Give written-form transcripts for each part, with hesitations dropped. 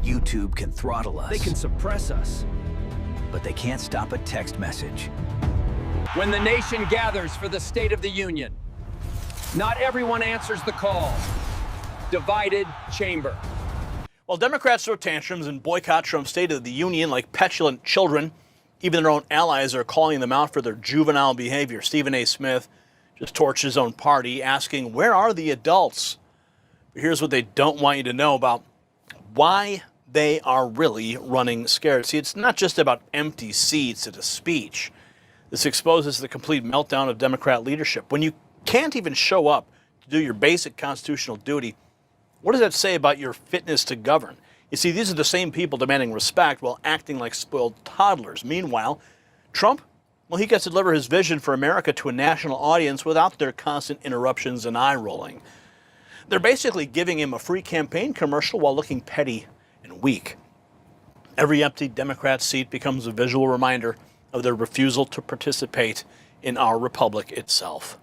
YouTube can throttle us. They can suppress us. But they can't stop a text message. When the nation gathers for the State of the Union, not everyone answers the call. Divided chamber. While Democrats throw tantrums and boycott Trump's State of the Union like petulant children, even their own allies are calling them out for their juvenile behavior. Stephen A. Smith just torched his own party, asking, where are the adults? But here's what they don't want you to know about why they are really running scared. See, it's not just about empty seats at a speech. This exposes the complete meltdown of Democrat leadership. When you can't even show up to do your basic constitutional duty, what does that say about your fitness to govern? You see, these are the same people demanding respect while acting like spoiled toddlers. Meanwhile, Trump, well, he gets to deliver his vision for America to a national audience without their constant interruptions and eye-rolling. They're basically giving him a free campaign commercial while looking petty and weak. Every empty Democrat seat becomes a visual reminder of their refusal to participate in our republic itself.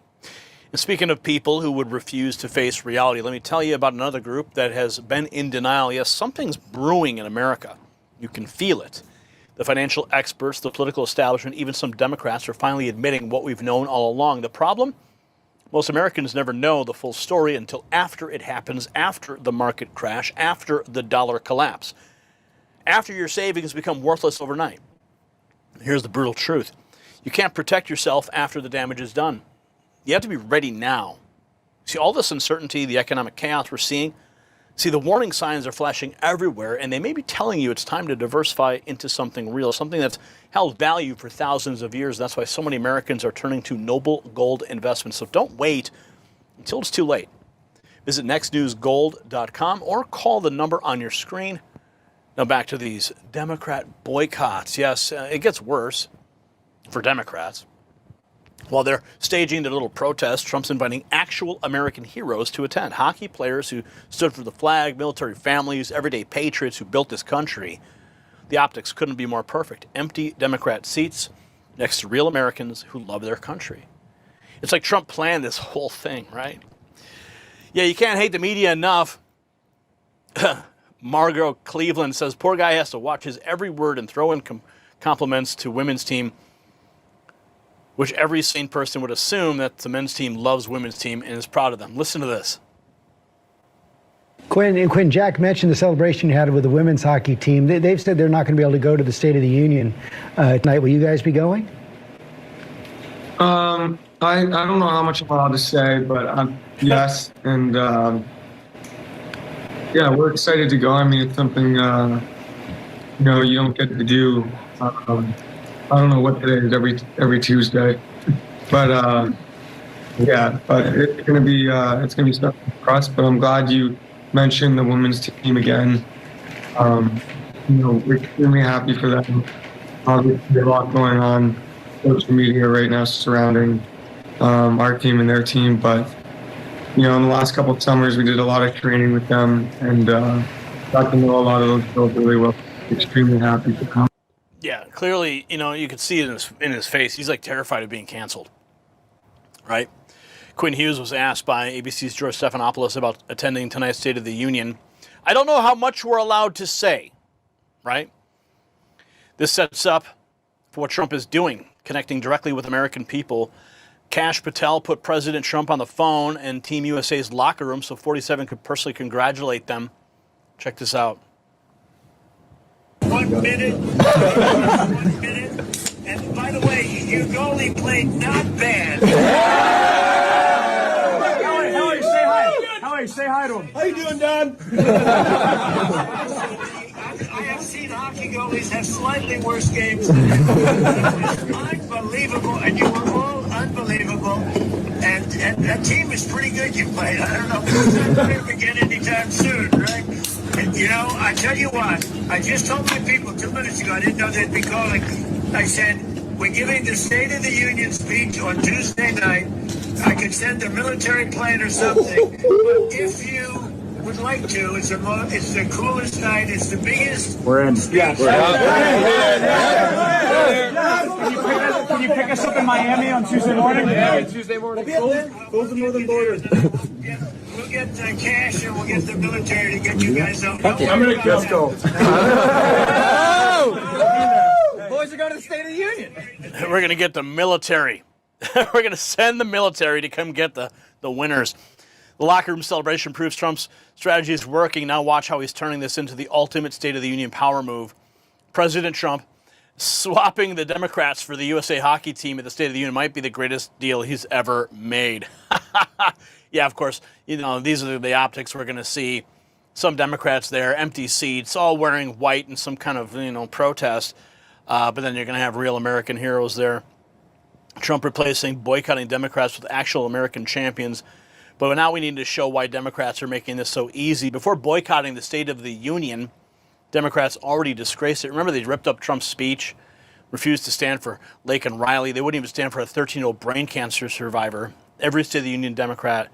And speaking of people who would refuse to face reality, let me tell you about another group that has been in denial. Yes, something's brewing in America. You can feel it. The financial experts, the political establishment, even some Democrats are finally admitting what we've known all along. The problem? Most Americans never know the full story until after it happens, after the market crash, after the dollar collapse, after your savings become worthless overnight. Here's the brutal truth. You can't protect yourself after the damage is done. You have to be ready now. See, all this uncertainty, the economic chaos we're seeing, see, the warning signs are flashing everywhere, and they may be telling you it's time to diversify into something real, something that's held value for thousands of years. That's why so many Americans are turning to noble gold investments. So don't wait until it's too late. Visit nextnewsgold.com or call the number on your screen. Now back to these Democrat boycotts. Yes, it gets worse for Democrats. While they're staging their little protest, Trump's inviting actual American heroes to attend. Hockey players who stood for the flag, military families, everyday patriots who built this country. The optics couldn't be more perfect. Empty Democrat seats next to real Americans who love their country. It's like Trump planned this whole thing, right? Yeah, you can't hate the media enough. Margot Cleveland says, poor guy has to watch his every word and throw in compliments to women's team, which every sane person would assume that the men's team loves women's team and is proud of them. Listen to this. Quinn, Jack mentioned the celebration you had with the women's hockey team. They've said they're not going to be able to go to the State of the Union tonight. Will you guys be going? I don't know how much I'm allowed to say, but yes. And yeah, we're excited to go. I mean, it's something, you don't get to do. I don't know what today is every Tuesday, but yeah, but it's gonna be stuff for us. But I'm glad you mentioned the women's team again. We're extremely happy for them. Obviously, a lot going on social media right now surrounding our team and their team. But in the last couple of summers, we did a lot of training with them and got to know a lot of those girls really well. Extremely happy to come. Yeah, clearly, you could see it in his face. He's like terrified of being canceled, right? Quinn Hughes was asked by ABC's George Stephanopoulos about attending tonight's State of the Union. I don't know how much we're allowed to say, right? This sets up for what Trump is doing, connecting directly with American people. Kash Patel put President Trump on the phone and Team USA's locker room so 47 could personally congratulate them. Check this out. 1 minute. 1 minute. And by the way, your goalie played not bad. How are you? Say hi. How are you? Say hi to him. How you doing, Don? I have seen hockey goalies have slightly worse games. Unbelievable, and you were all unbelievable. And that team is pretty good you played. I don't know if it's not going to begin anytime soon, right? And, I tell you what, I just told my people 2 minutes ago, I didn't know they'd be calling. I said, we're giving the State of the Union speech on Tuesday night. I could send a military plane or something. But if you would like to, it's the coolest night. It's the biggest. We're in. Yeah. Can you pick us up in Miami on Tuesday morning? Yeah, Tuesday morning. Close the northern border. Yeah, we'll get the cash and we'll get the military to get you guys out. I'm gonna let's go. Boys are going to the State of the Union. We're going to get the military. We're going to send the military to come get the winners. The locker room celebration proves Trump's strategy is working. Now watch how he's turning this into the ultimate State of the Union power move. President Trump swapping the Democrats for the USA hockey team at the State of the Union might be the greatest deal he's ever made. Yeah, of course, you know, these are the optics we're going to see. Some Democrats there, empty seats, all wearing white in some kind of, you know, protest. But then you're going to have real American heroes there. Trump replacing boycotting Democrats with actual American champions. But now we need to show why Democrats are making this so easy. Before boycotting the State of the Union, Democrats already disgraced it. Remember, they ripped up Trump's speech, refused to stand for Lake and Riley. They wouldn't even stand for a 13-year-old brain cancer survivor. Every State of the Union Democrat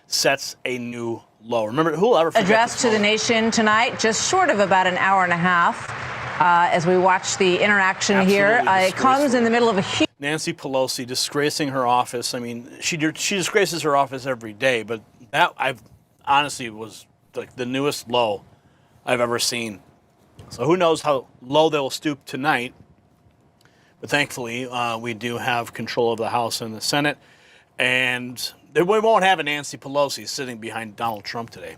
sets a new low. Remember, who will ever forget address to the nation tonight, just short of about an hour and a half, as we watch the interaction here. It comes in the middle of a huge... Nancy Pelosi disgracing her office. I mean, she disgraces her office every day, but that honestly was like the newest low I've ever seen. So who knows how low they will stoop tonight. But thankfully, we do have control of the House and the Senate. And we won't have a Nancy Pelosi sitting behind Donald Trump today.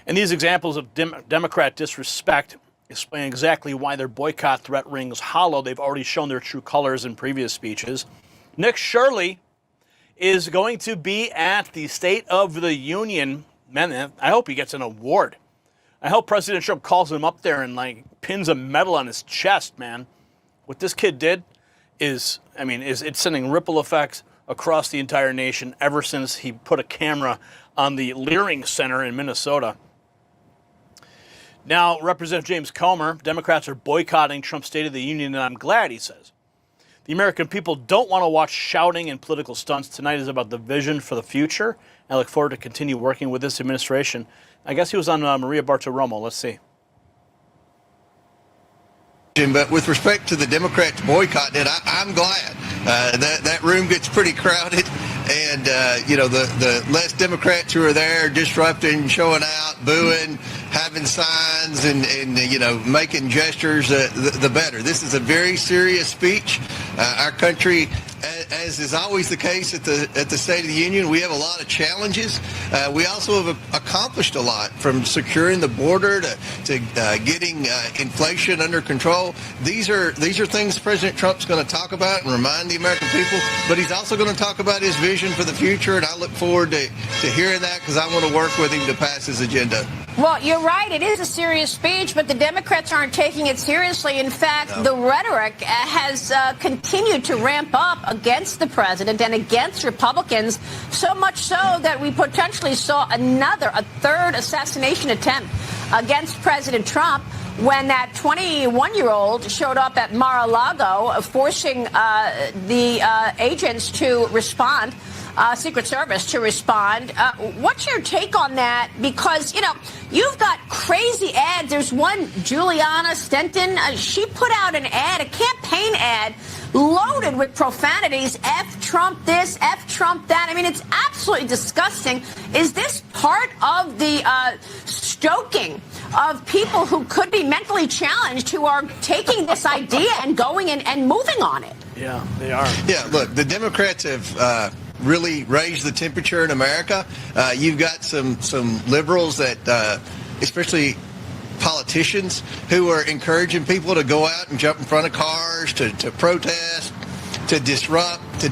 And these examples of Democrat disrespect explain exactly why their boycott threat rings hollow. They've already shown their true colors in previous speeches. Nick Shirley is going to be at the State of the Union. Man, I hope he gets an award. I hope President Trump calls him up there and like pins a medal on his chest, man. What this kid did is it's sending ripple effects across the entire nation ever since he put a camera on the Leering Center in Minnesota. Now, Representative James Comer, Democrats are boycotting Trump's State of the Union, and I'm glad, he says. The American people don't want to watch shouting and political stunts. Tonight is about the vision for the future. I look forward to continue working with this administration. I guess he was on Maria Bartiromo. Let's see. But with respect to the Democrats boycotting it, I'm glad. That room gets pretty crowded, and the less Democrats who are there disrupting, showing out, booing, having signs, and making gestures, the better. This is a very serious speech. Our country, as is always the case at the State of the Union, we have a lot of challenges. We also have accomplished a lot, from securing the border to getting inflation under control. These are things President Trump's going to talk about and remind the American people, but he's also going to talk about his vision for the future, and I look forward to hearing that, because I want to work with him to pass his agenda. Well, you're right. It is a serious speech, but the Democrats aren't taking it seriously. In fact, the rhetoric has continued to ramp up against the president and against Republicans, so much so that we potentially saw a third assassination attempt against President Trump when that 21-year-old showed up at Mar-a-Lago, forcing the agents to respond, Secret Service to respond. What's your take on that? Because, you've got crazy ads. There's one, Juliana Stenton. She put out an ad, a campaign ad, loaded with profanities. F Trump this, F Trump that. I mean, it's absolutely disgusting. Is this part of the stoking of people who could be mentally challenged, who are taking this idea and going and moving on it? Yeah, they are. Yeah, look, the Democrats have really raised the temperature in America. You've got some liberals that, especially politicians, who are encouraging people to go out and jump in front of cars, to protest, to disrupt, to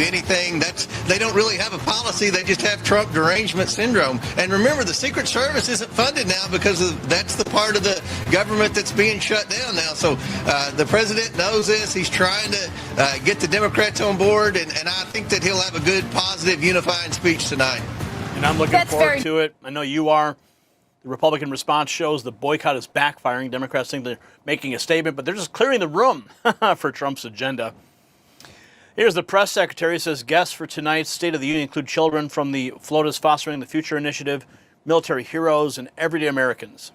anything. They don't really have a policy. They just have Trump derangement syndrome. And remember, the Secret Service isn't funded now because that's the part of the government that's being shut down now. So the president knows this. He's trying to get the Democrats on board, and I think that he'll have a good, positive, unifying speech tonight. And I'm looking forward to it. I know you are. The Republican response shows the boycott is backfiring. Democrats think they're making a statement, but they're just clearing the room for Trump's agenda. Here's the press secretary. Says guests for tonight's State of the Union include children from the Flotus Fostering the Future initiative, military heroes, and everyday Americans.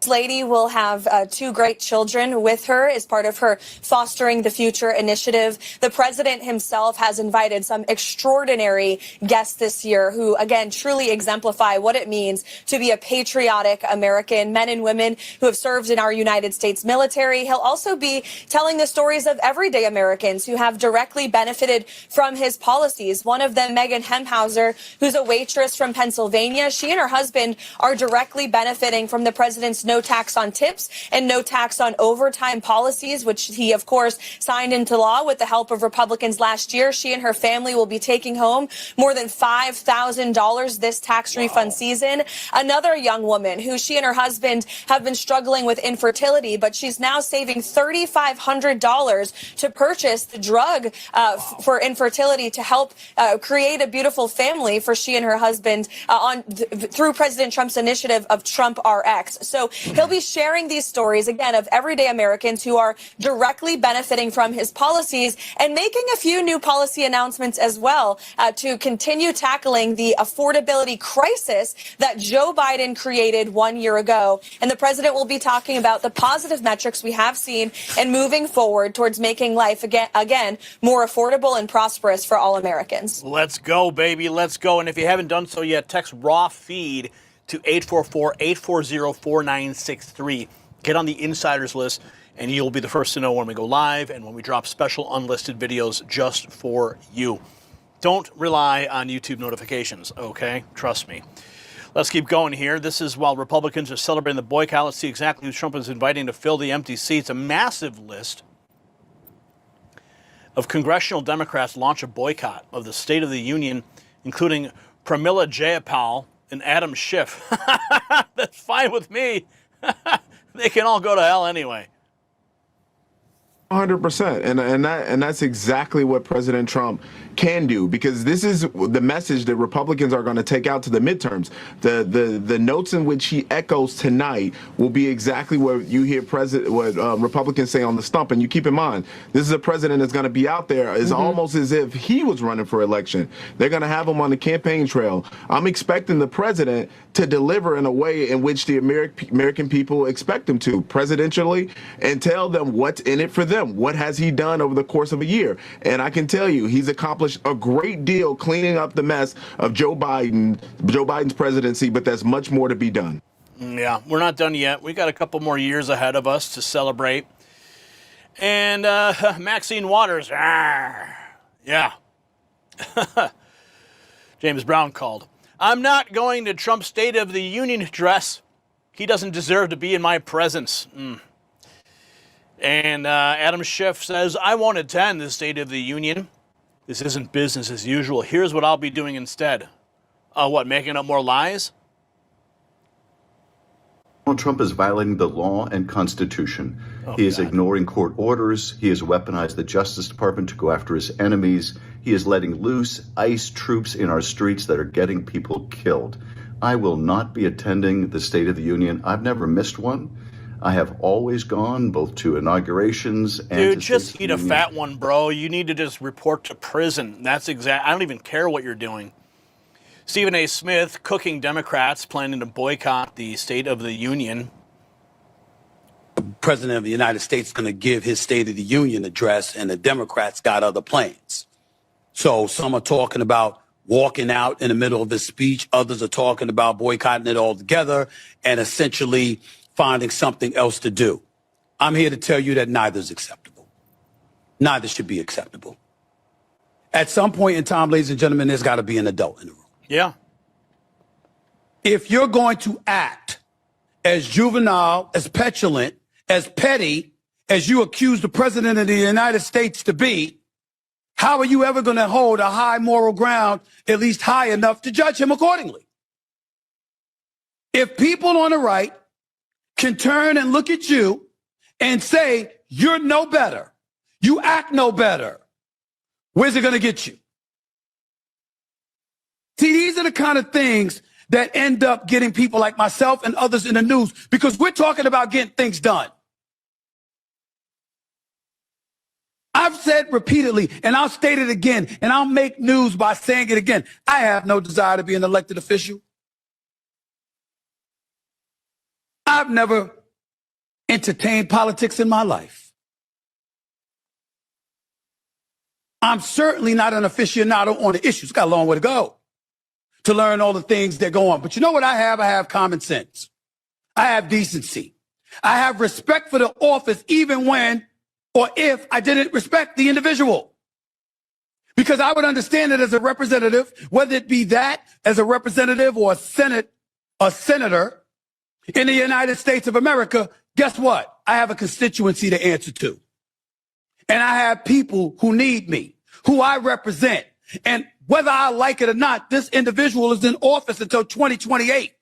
First Lady will have 2 great children with her as part of her Fostering the Future initiative. The president himself has invited some extraordinary guests this year who, again, truly exemplify what it means to be a patriotic American, men and women who have served in our United States military. He'll also be telling the stories of everyday Americans who have directly benefited from his policies. One of them, Megan Hemhauser, who's a waitress from Pennsylvania. She and her husband are directly benefiting from the president's no tax on tips and no tax on overtime policies, which he, of course, signed into law with the help of Republicans last year. She and her family will be taking home more than $5,000 this tax refund season. Another young woman who she and her husband have been struggling with infertility, but she's now saving $3,500 to purchase the drug for infertility to help create a beautiful family for she and her husband through President Trump's initiative of Trump RX. So he'll be sharing these stories, again, of everyday Americans who are directly benefiting from his policies and making a few new policy announcements as well to continue tackling the affordability crisis that Joe Biden created 1 year ago. And the president will be talking about the positive metrics we have seen and moving forward towards making life again more affordable and prosperous for all Americans. Let's go, baby. Let's go. And if you haven't done so yet, text raw feed to 844-840-4963. Get on the insiders list, and you'll be the first to know when we go live and when we drop special unlisted videos just for you. Don't rely on YouTube notifications, okay? Trust me. Let's keep going here. This is while Republicans are celebrating the boycott. Let's see exactly who Trump is inviting to fill the empty seats. A massive list of Congressional Democrats launch a boycott of the State of the Union, including Pramila Jayapal and Adam Schiff. That's fine with me. They can all go to hell anyway. 100%. And that's exactly what President Trump can do, because this is the message that Republicans are going to take out to the midterms. The notes in which he echoes tonight will be exactly what you hear Republicans say on the stump. And you keep in mind, this is a president that's going to be out there. It's almost as if he was running for election. They're going to have him on the campaign trail. I'm expecting the president to deliver in a way in which the American people expect him to, presidentially, and tell them what's in it for them. What has he done over the course of a year? And I can tell you, he's accomplished a great deal cleaning up the mess of Joe Biden's presidency, but there's much more to be done. Yeah, we're not done yet. We got a couple more years ahead of us to celebrate. And Maxine Waters, yeah. James Brown called. I'm not going to Trump's State of the Union address. He doesn't deserve to be in my presence. And Adam Schiff says, I won't attend the State of the Union. This isn't business as usual. Here's what I'll be doing instead. What, making up more lies? Donald Trump is violating the law and Constitution. He is ignoring court orders. He has weaponized the Justice Department to go after his enemies. He is letting loose ICE troops in our streets that are getting people killed. I will not be attending the State of the Union. I've never missed one. I have always gone both to inaugurations and Dude, just eat a fat one, bro. You need to just report to prison. That's I don't even care what you're doing. Stephen A. Smith, cooking Democrats planning to boycott the State of the Union. The President of the United States is going to give his State of the Union address, and the Democrats got other plans. So some are talking about walking out in the middle of his speech. Others are talking about boycotting it altogether and essentially finding something else to do. I'm here to tell you that neither is acceptable. Neither should be acceptable. At some point in time, ladies and gentlemen, there's got to be an adult in the room. Yeah. If you're going to act as juvenile, as petulant, as petty, as you accuse the President of the United States to be, how are you ever going to hold a high moral ground, at least high enough to judge him accordingly? If people on the right can turn and look at you and say, you're no better, you act no better, where's it going to get you? See, these are the kind of things that end up getting people like myself and others in the news, because we're talking about getting things done. I've said repeatedly, and I'll state it again, and I'll make news by saying it again. I have no desire to be an elected official. I've never entertained politics in my life. I'm certainly not an aficionado on the issues. Got a long way to go to learn all the things that go on. But you know what I have? I have common sense. I have decency. I have respect for the office even when or if I didn't respect the individual. Because I would understand it as a representative, whether it be that as a representative or a senator in the United States of America, guess what? I have a constituency to answer to. And I have people who need me, who I represent. And whether I like it or not, this individual is in office until 2028.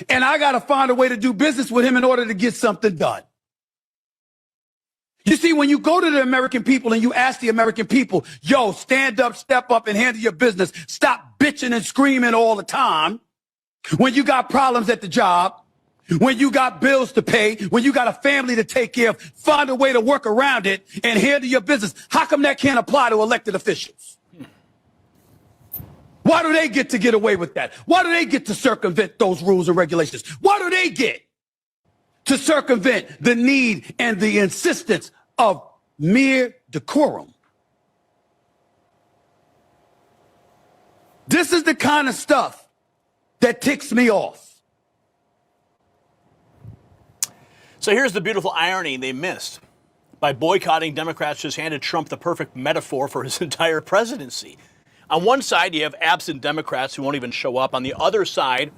And I got to find a way to do business with him in order to get something done. You see, when you go to the American people and you ask the American people, yo, stand up, step up and handle your business. Stop bitching and screaming all the time. When you got problems at the job, when you got bills to pay, when you got a family to take care of, find a way to work around it and handle your business. How come that can't apply to elected officials? Why do they get away with that? Why do they get to circumvent those rules and regulations? Why do they get to circumvent the need and the insistence of mere decorum? This is the kind of stuff that ticks me off. So here's the beautiful irony they missed. By boycotting, Democrats just handed Trump the perfect metaphor for his entire presidency. On one side, you have absent Democrats who won't even show up. On the other side,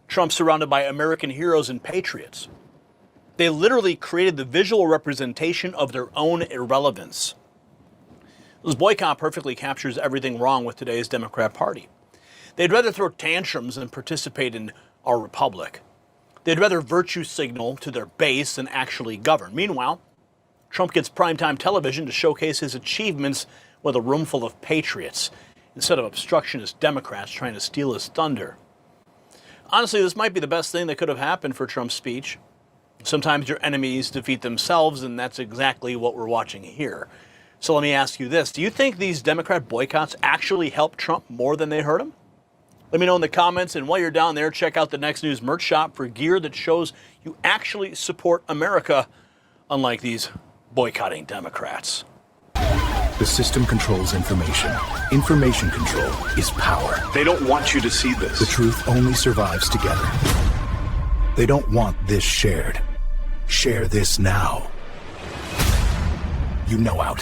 Trump's surrounded by American heroes and patriots. They literally created the visual representation of their own irrelevance. This boycott perfectly captures everything wrong with today's Democrat Party. They'd rather throw tantrums than participate in our republic. They'd rather virtue signal to their base than actually govern. Meanwhile, Trump gets primetime television to showcase his achievements with a room full of patriots, instead of obstructionist Democrats trying to steal his thunder. Honestly, this might be the best thing that could have happened for Trump's speech. Sometimes your enemies defeat themselves, and that's exactly what we're watching here. So let me ask you this. Do you think these Democrat boycotts actually helped Trump more than they hurt him? Let me know in the comments, and while you're down there, check out the Next News merch shop for gear that shows you actually support America, unlike these boycotting Democrats. The system controls information. Information control is power. They don't want you to see this. The truth only survives together. They don't want this shared. Share this now. You know out.